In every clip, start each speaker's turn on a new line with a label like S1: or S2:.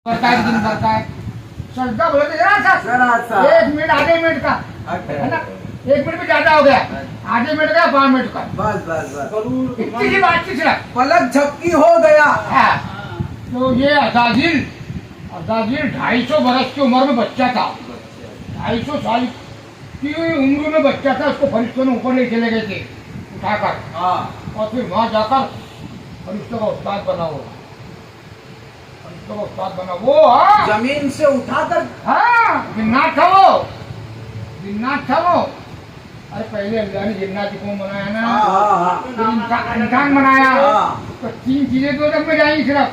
S1: दिन भर का है सजदा बोले तो जरा सा 1 मिनट आधे मिनट का है ना, 1 मिनट भी ज्यादा हो गया, आधे मिनट का 5 मिनट का
S2: बस बस बस
S1: इतनी सी बात थी
S2: पलक झपकी हो गया।
S1: हाँ। तो ये अजाजिल 250 बरस की उम्र में बच्चा था, 250 साल की उम्र में बच्चा था। उसको फरिश्तों ने ऊपर ले चले गए थे उठाकर, और फिर वहां जाकर फरिश्तों का उस्ताद बना वो, फरिश्तों का उस्ताद बना वो। हाँ
S2: जमीन से उठाकर,
S1: हाँ जिन्नात था वो, जिन्नात था वो। अरे पहले अल्लाह ने जिन्नात को बनाया ना, इंसान बनाया। तो 3 चीजें 2 जब में जाएंगी सिर्फ,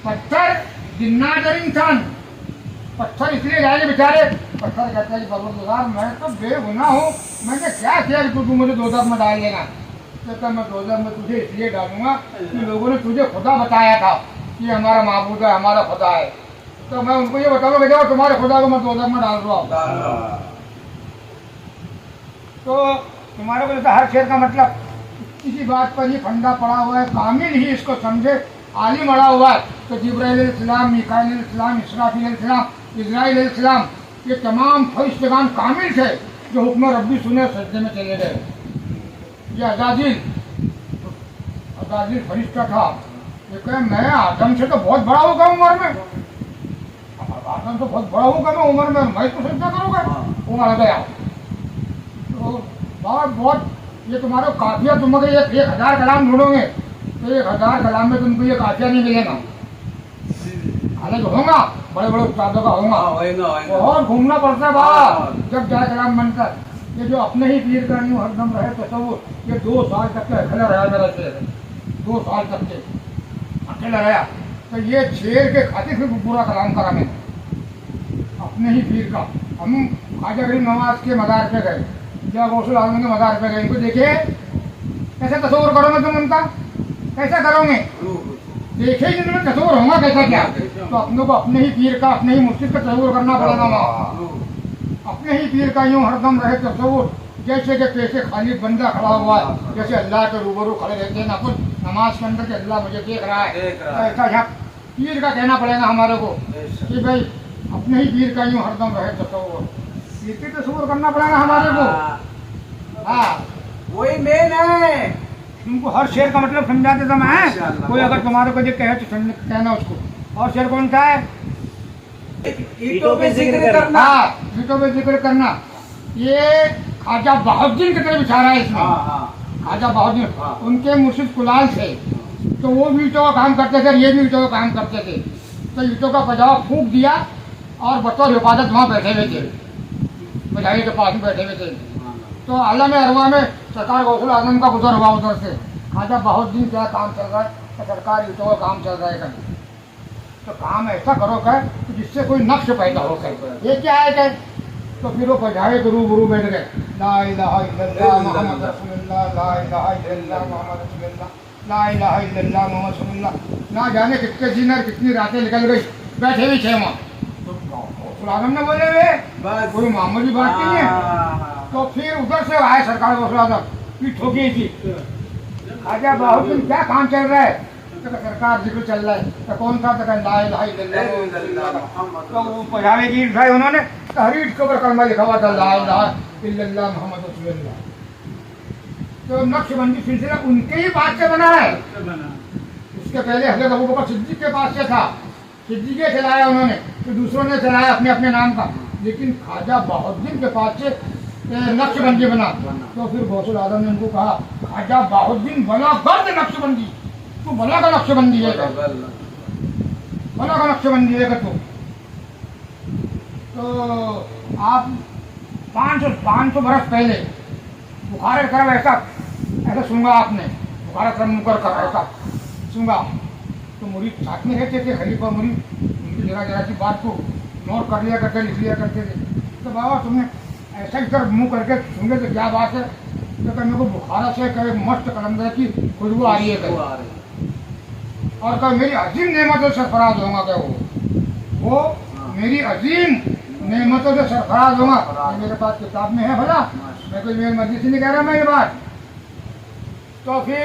S1: पत्थर, जिन्नात और इंसान। पत्थर इसलिए जाएंगे बेचारे, पत्थर कहता है कि परवरदिगार मैं तो बेगुनाह हूँ, मैंने क्या किया कि तू मुझे दोज़ख में डाल देना। कहता मैं दोज़ख में तुझे इसलिए डालूंगा कि लोगों ने तुझे खुदा बताया था कि हमारा माबूद है, हमारा खुदा है। तो मैं उनको ये बताऊंगा कि देखो तुम्हारे खुदा को मैं दोज़ख में डाल रहा हूँ। तो तुम्हारे को तो हर शेर का मतलब किसी बात पर ही फंडा पड़ा हुआ है, कामिल ही इसको समझे, आलिम अड़ा हुआ है। तो जिब्राइल अलैहिस्सलाम, मिकाईल अलैहिस्सलाम, इसराफील अलैहिस्सलाम, इज़राइल अलैहिस्सलाम, ये तमाम फरिश्तेगान कामिल थे जो हुक्म रब्बी सुने सजदे में चले गए। ये अजाजिल फरिश्ता था, ये कहे मैं आदम से तो बहुत बड़ा होगा उम्र में, आदम तो बहुत बड़ा होगा मैं उम्र में, मैं तो सजदा करूँगा। वो मर गया। तो बहुत ये तुम्हारा काफिया, तुम अगर 1000 कलाम ढूंढोगे तो 1000 कलाम में तुमको ये काफिया नहीं मिलेगा। हालांकि होगा बड़े बड़े उस्तादों का होगा, बहुत घूमना पड़ता है बाहर जब जाए कलाम बनकर। ये जो अपने ही पीर का यूँ हरदम रहे तसव्वुर, ये 2 साल तक के अकेला रहा मेरा शेर, 2 साल तक के अकेला रहा। तो ये शेर के खातिर फिर पूरा कलाम करा मैंने अपने ही पीर का। हम ख्वाजा गरीब नवाज के मज़ार पे गए, या गौसुल आजम के मज़ार पे गए, इनको देखे कैसे तस्वीर करोगे तुम उनका, कैसा करोगे, देखे ही जिनमें तस्वीर होगा कैसा क्या। तो अपनों को अपने ही पीर का, अपने ही मुर्शिद का तस्वीर करना पड़ेगा वहाँ, अपने ही पीर का यूँ हरदम रहे तस्वीर। जैसे कि पैसे खाली बंदा खड़ा हुआ है, जैसे अल्लाह के रूबरू खड़े रहते हैं ना अपन नमाज के अंदर, कि अल्लाह मुझे देख रहा है, ऐसा यहाँ पीर का कहना पड़ेगा हमारे को कि भाई अपने ही पीर का यूँ हरदम रहे तस्वीर, पीर की तस्वीर करना पड़ेगा हमारे को। हाँ
S2: वही मेन है।
S1: तुमको हर शेर का मतलब समझाते समय कोई अगर तुम्हारे को जो कहे तो कहना उसको। और शेर कौन सा है?
S2: ईंटों पे जिक्र करना।
S1: हाँ ईंटों पे जिक्र करना। ये ख्वाजा बहाउद्दीन की तरफ इशारा है इसमें। ख्वाजा बहाउद्दीन उनके मुर्शिद कुलाल थे, तो वो भी ईंटों का काम करते थे, ये भी ईंटों का काम करते थे। तो ईंटों का पजावा फूंक दिया और बतौर हिफाजत वहाँ बैठे हुए थे, बजाई के पास में बैठे हुए थे। तो आलम अरवा में सरकार गौसुल आजम का गुजर हुआ उधर से, ख्वाजा बहाउद्दीन क्या काम चल रहा है, तो सरकार ईंटों का काम चल रहा है कहीं। तो काम ऐसा करो कर तो जिससे कोई नक्श पैदा हो कर, ये क्या है कर। तो फिर वो बजाए के रूबरू बैठ गए, ला इलाहा इल्लल्लाह मुहम्मद रसूलुल्लाह, ला इलाहा इल्लल्लाह मुहम्मद रसूलुल्लाह, ला इलाहा इल्लल्लाह मुहम्मद रसूलुल्लाह। ना जाने कितने दिन और कितनी रातें निकल गई, बैठे भी थे वहाँ। तो गौसुल आजम ने बोले वे कोई मामूली बात नहीं है। तो फिर उधर से आए सरकार गौसुल आजम, फिर ठोकी थी ख्वाजा बहाउद्दीन क्या काम चल रहा है, तो सरकार जिक्र चल रहा है। तो कौन सा तो ला इलाहा इल्लल्लाह। तो वो पढ़ावे की भाई उन्होंने तहरीर के ऊपर कलमा लिखा हुआ था, ला इलाहा इल्लल्लाह मुहम्मद रसूलुल्लाह। तो नक्शबंदी सिलसिला उनके ही पास से बना है। उसके पहले हज़रत अबू बकर सिद्दीक़ के पास से था, सिद्दीक़ ने चलाया उन्होंने, तो दूसरों ने चलाया अपने अपने नाम का। लेकिन ख्वाजा बहाउद्दीन के पास से नक्शबंदी बना। तो फिर गौसुल आजम ने उनको कहा, ख्वाजा बहाउद्दीन बना गर्द नक्शबंदी, तू बना का नक्शबंदी है, बना का नक्शबंदी है तू। तो आप 500 बरस पहले बुखार करब ऐसा सुनगा आपने, बुखार करब मुकर कर ऐसा सुनगा। तो मुरीद साथ में रहते थे, खलीफा मुरीद, उनकी जरा सी बात को नोट कर लिया करते, लिख लिया करते थे। तो बाबा तुमने ऐसा ही तरफ मुँह करके सुनगे तो क्या बात है। तो मेरे को बुखारा से कहे मस्त कलंदर की खुशबू आ रही है कहीं, और कभी मेरी अजीम नेमतों से सरफराज होगा क्या वो मेरी अजीम नेमतों से सरफराज होगा। मेरे पास किताब में है भला, मैं कोई मेरी मर्जी से नहीं कह रहा मैं ये बात। तो फिर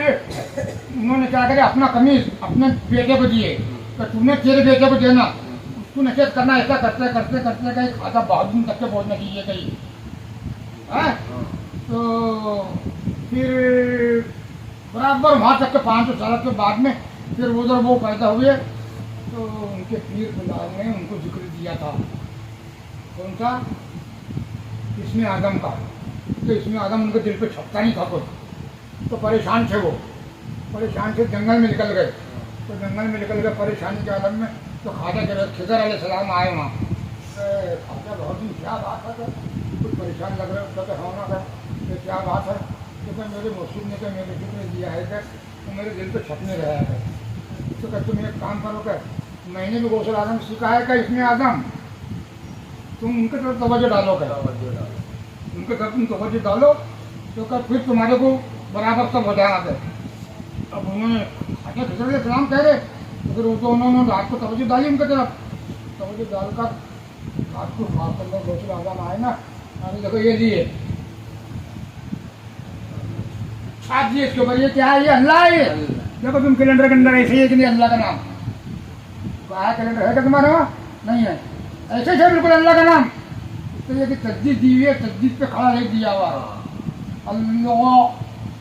S1: उन्होंने क्या करे, अपना कमीज अपने बेटे को दिए, तो तूने तेरे बेटे को देना, तू नसीहत करना, ऐसा करते करते करते कहीं खासा बहुत दिन तक के पहुँचना चाहिए कहीं है। तो फिर बराबर वहाँ तक के 500 साल के बाद में फिर उधर वो पैदा हुए, तो उनके पीर खुदा ने उनको जिक्र दिया था। कौन सा? इसमें आदम का। तो इसमें आदम उनके दिल पे छपता नहीं था कुछ, तो परेशान थे वो, परेशान थे, जंगल में निकल गए। तो जंगल में निकल गए परेशानी के आलम में, तो खाजा के खिजर अलैहिस्सलाम आए वहाँ। खाजा बहुत दिन क्या बात है, कुछ परेशान लग रहे उसका, तो होना था तो क्या बात है, तो क्या मेरे मुर्शिद ने क्या मेरे जिक्र दिया है क्या, तो मेरे दिल पे छपने रहा है। तो क्या तुम एक काम करो क्या, मैंने भी गौसल आजम सीखा है क्या इसमें आदम, तुम उनके तरफ तवज्जो डालो क्या, उनके तरफ तुम तवज्जो डालो तो क्या फिर तुम्हारे को बराबर सब हो जाना था। अब उन्होंने खाजा खिजर अलैहिस्सलाम कह रहे, तो फिर वो तो उन्होंने रात को तवज्जो डाली उनके तरफ, तवज्जो डालकर रात को खास कर गौसल आजम आए ना, अरे देखो ये लिए छाप दिए इसके ऊपर, ये क्या है, ये अल्लाह है। देखो तुम कैलेंडर के अंदर ऐसे ही है कि नहीं अल्लाह का नाम, क्या कैलेंडर है क्या तुम्हारे वहाँ? नहीं है, ऐसे ही है बिल्कुल अल्लाह का नाम। तो ये कि तस्दीक दी हुई है, तस्दीक पे खड़ा नहीं दिया हुआ है अल्लाह,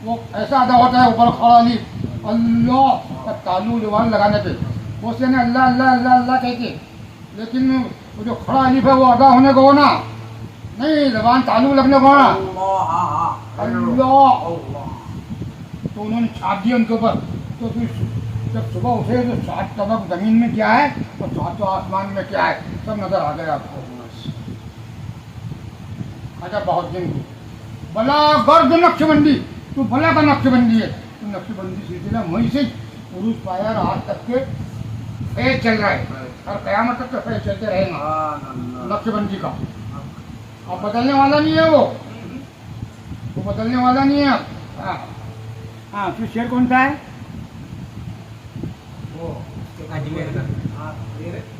S1: वो ऐसा अदा होता है ऊपर खड़ा ली अल्लाह का तालु जवान लगाने पे, वो से अल्लाह अल्लाह अल्लाह अल्लाह कहते, लेकिन वो जो खड़ा अलीफ है वो अदा होने को होना नहीं, जबान तालु लगने को होना अल्लाह। तो उन्होंने छाप दिया उनके ऊपर। तो फिर जब सुबह उठे तो 7 तबक जमीन में क्या है और 7 आसमान में क्या है सब नजर आ गया आपको। अच्छा बहुत दिन भला गर्द नक्शबंदी, तो भला का नक्शबंदी है, तो नक्शबंदी सिलसिला वहीं से उरूज पाया और आज तक के फैज चल रहा है, और कयामत तक का फैज चलते रहेगा नक्शबंदी का। अब बदलने वाला नहीं है वो बदलने वाला नहीं है। हाँ हाँ, फिर शेर कौन सा है? वो
S2: अजमेर का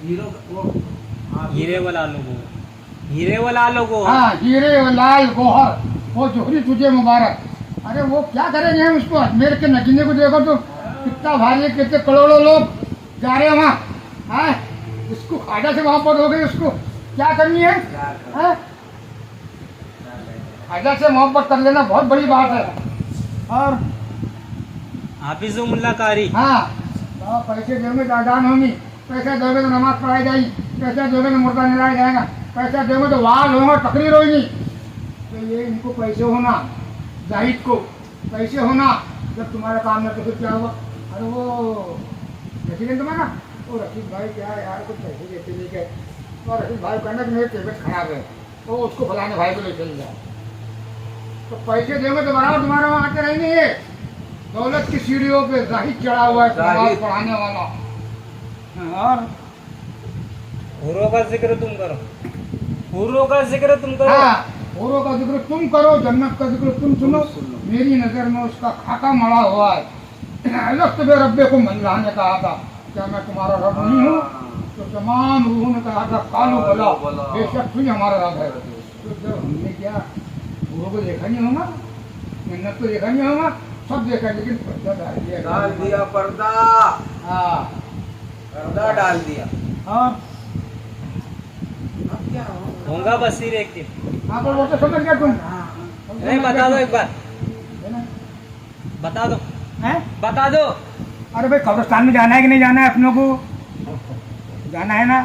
S2: हीरो, वो
S3: हीरे वाला लोगो, हीरे वाला लोगो।
S1: हाँ, हीरे लाल गोहर, वो जोहरी तुझे मुबारक। अरे वो क्या करेंगे हम उसको, अजमेर के नगीने को देखो तो कितना भारी है, कितने करोड़ों लोग जा रहे हैं वहाँ। हाँ, इसको खाजा से मोहब्बत हो गई, उसको क्या करनी है? हाँ? खाजा से मोहब्बत कर लेना बहुत बड़ी बात है। और
S3: हाफिजुल्लाह कारी।
S1: हाँ, पैसे दोगे तो अजान होगी, पैसा दोगे तो नमाज पढ़ाई जाएगी, पैसा दोगे तो मुर्दा निलाया जाएगा, पैसा दोगे तो वाल होगा, तकरीर होगी। तो ये इनको पैसे होना, जाहिद को पैसे होना, जब तुम्हारा काम ना तो फिर क्या हुआ? अरे वो रशीद तुम्हारा, वो रशीद भाई क्या है यार, कुछ पैसे देते लेके, तो रशीद भाई कहना कि मेरी तबीयत खराब है, तो उसको फलाने भाई को ले चल जाए। तो पैसे दोगे तो बराबर तुम्हारे वहाँ आते रहेंगे। ये दौलत की सीढ़ियों पे जाहिद चढ़ा हुआ है, नमाज पढ़ाने वाला। और
S3: हुरों का जिक्र तुम करो, हुरों का जिक्र तुम करो।
S1: हाँ, औरों का जिक्र तुम करो, जन्नत का जिक्र तुम सुनो, मेरी नजर में उसका खाका मड़ा हुआ है। लफ्ज़ बे रब्बे को अल्लाह ने कहा था, क्या मैं तुम्हारा रब नहीं हूँ? तो तमाम रूहों ने कहा था कालो बोला, बेशक तू ही हमारा रब है। तो जब हमने क्या औरों को देखा नहीं होगा, जन्नत को देखा नहीं होगा, सब देखा, लेकिन पर्दा
S2: डाल दिया पर्दा,
S1: हाँ,
S2: पर्दा डाल दिया।
S1: और
S2: अब क्या
S3: होगा बसीर एक दिन।
S1: हाँ, पर वो तो समझ गया तुम।
S3: नहीं बता दो एक बार,
S1: है ना?
S3: बता दो,
S1: हैं?
S3: बता दो।
S1: अरे भाई कब्रिस्तान में जाना है कि नहीं जाना है अपनों को? जाना है ना?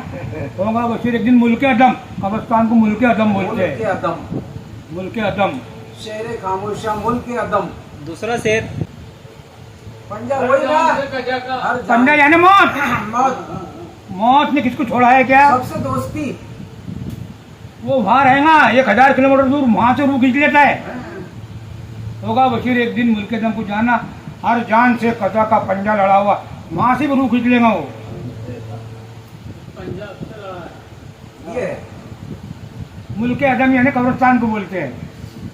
S1: होगा बशीर एक दिन मुल्क अदम, कब्रिस्तान को मुल्क अदम बोलते
S2: मुल्क
S1: हैं,
S2: अदम,
S1: मुल्क अदम।
S2: शेर खामोशा मुल्क अदम,
S3: दूसरा शेर
S2: पंजा वही ना, हर
S1: पंजा यानी मौत।
S2: मौत,
S1: मौत ने किसको छोड़ा है क्या?
S2: सबसे दोस्ती।
S1: वो वहाँ रहेगा 1000 किलोमीटर दूर, वहाँ से रूह खींच लेता है। होगा बशीर एक दिन मुल्क अदम को जाना, हर जान से कजा का पंजा लड़ा हुआ, वहाँ से भी रूह खींच लेगा वो।
S2: ये
S1: मुल्क अदम यानी कब्रिस्तान को बोलते हैं।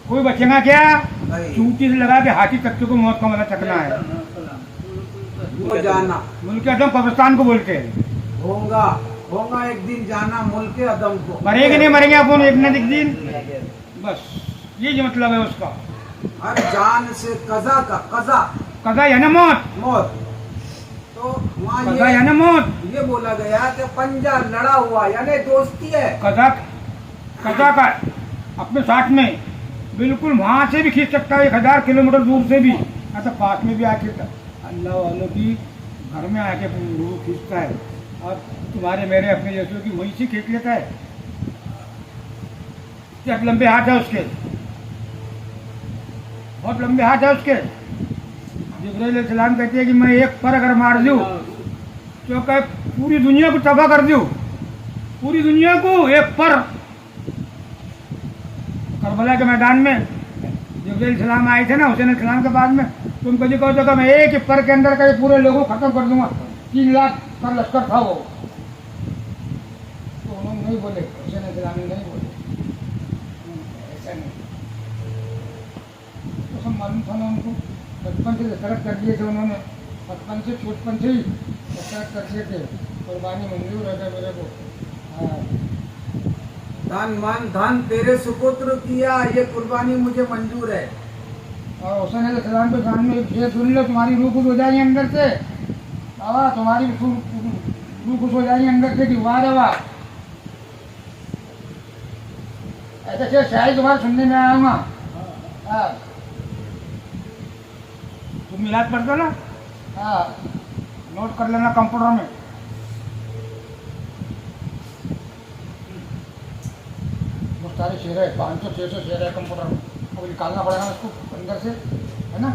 S1: कोई बचेगा क्या?
S2: नहीं।
S1: चूंटी से लगा के हाथी तख्ते को मौत का मजा चकना है।
S2: वो जाना,
S1: मुल्क अदम कब्रिस्तान को बोलते हैं।
S2: होगा होगा एक दिन जाना मुल्क अदम को।
S1: मरेंगे नहीं मरेंगे अपन एक न एक दिन, बस ये जो मतलब है उसका।
S2: हर जान से कजा का, कजा
S1: कजा यानी मौत।
S2: मौत। तो वहाँ
S1: कजा यानी मौत,
S2: ये बोला गया कि पंजा लड़ा हुआ यानी दोस्ती है।
S1: कजा कजा का अपने साथ में बिल्कुल वहां से भी खींच सकता है, 1000 किलोमीटर दूर से भी, अच्छा पास में भी आके अल्लाह वालों की घर में आके रूह खींचता है, और तुम्हारे मेरे अपने जैसों की वहीं से खींच लेता है। क्या लंबे हाथ है उसके, बहुत लंबे हाथ है उसके। जिब्राइल अलैहिस्सलाम कहते हैं कि मैं एक पर अगर मार दूं तो कह पूरी दुनिया को तबाह कर दूं, पूरी दुनिया को एक पर। करबला के मैदान में जिब्राइल अलैहिस्सलाम आए थे ना हुसैन अलैहिस्सलाम के बाद में, तुम कभी कहो तो मैं एक ही पर के अंदर का पूरे लोगों को खत्म कर दूंगा। 3 लाख का लश्कर था वो, तो उन्होंने नहीं बोले, हुसैन अलैहिस्सलाम ने नहीं बोले, ऐसा नहीं। तो सब मालूम था ना उनको, बचपन से दस्तखत कर दिए थे उन्होंने, बचपन से छोटपन से ही दस्तखत कर दिए थे, कुर्बानी मंजूर है मेरे को। हाँ,
S2: धन मन धन तेरे सुपुत्र किया, ये कुर्बानी मुझे मंजूर है।
S1: और हुसैन अलैहिस्सलाम के सामने ये सुन लो, तुम्हारी रूह खुश हो जाएगी अंदर से, तुम्हारी रूह खुश हो जाएगी अंदर से कि वाह रे वाह। ऐसे शायद तुम्हारे सुनने में आया हूँ। हाँ, तुम मिलाद पढ़ते हो ना, हाँ नोट कर लेना कंप्यूटर में। बहुत सारे शेर है, 500-600 शेर है कंप्यूटर में, अब निकालना पड़ेगा उसको अंदर से, है ना।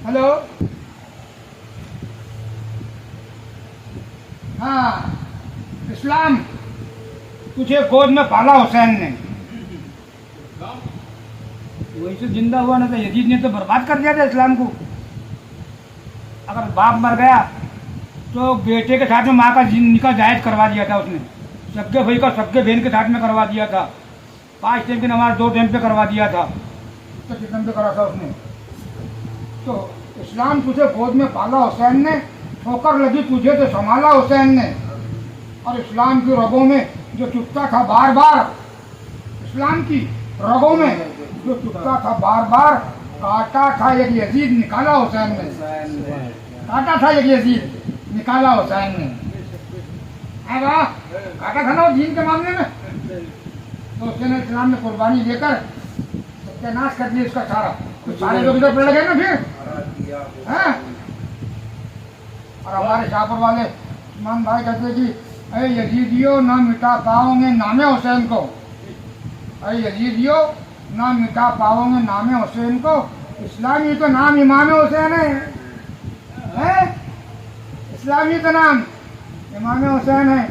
S1: हेलो, हाँ, इस्लाम तुझे गोद में पाला हुसैन ने, वही से जिंदा हुआ ना तो यजीद ने तो बर्बाद कर दिया था इस्लाम को। अगर बाप मर गया तो बेटे के साथ में माँ का निकाह जायज करवा दिया था उसने, सगे भाई का सगे बहन के साथ में करवा दिया था, 5 टाइम की नमाज 2 टाइम पे करवा दिया था, तो कितने पे करा था उसने। तो इस्लाम तुझे गोद में पाला हुसैन ने, ठोकर लगी तुझे तो संभाला हुसैन ने, और इस्लाम की रगों में जो चुपता था बार बार, इस्लाम की रगों में जो चुपता था बार बार, काटा था एक यजीद निकाला हुसैन ने, काटा था एक यजीद निकाला हुसैन ने। है वाह, काटा था ना वो दीन के मामले में, तो हुसैन इस्लाम ने कुर्बानी देकर सत्यानाश कर दिया इसका सारा, तो सारे लोग इधर पड़ गए ना फिर, हैं। और हमारे शाहपुर वाले इमाम भाई कहते कि अरे यजीदियो ना मिटा पाओगे नामे हुसैन को, अरे यजीदियो ना मिटा पाओगे नामे हुसैन को, इस्लामी तो नाम इमाम हुसैन है? इस्लामी तो नाम इमाम हुसैन है।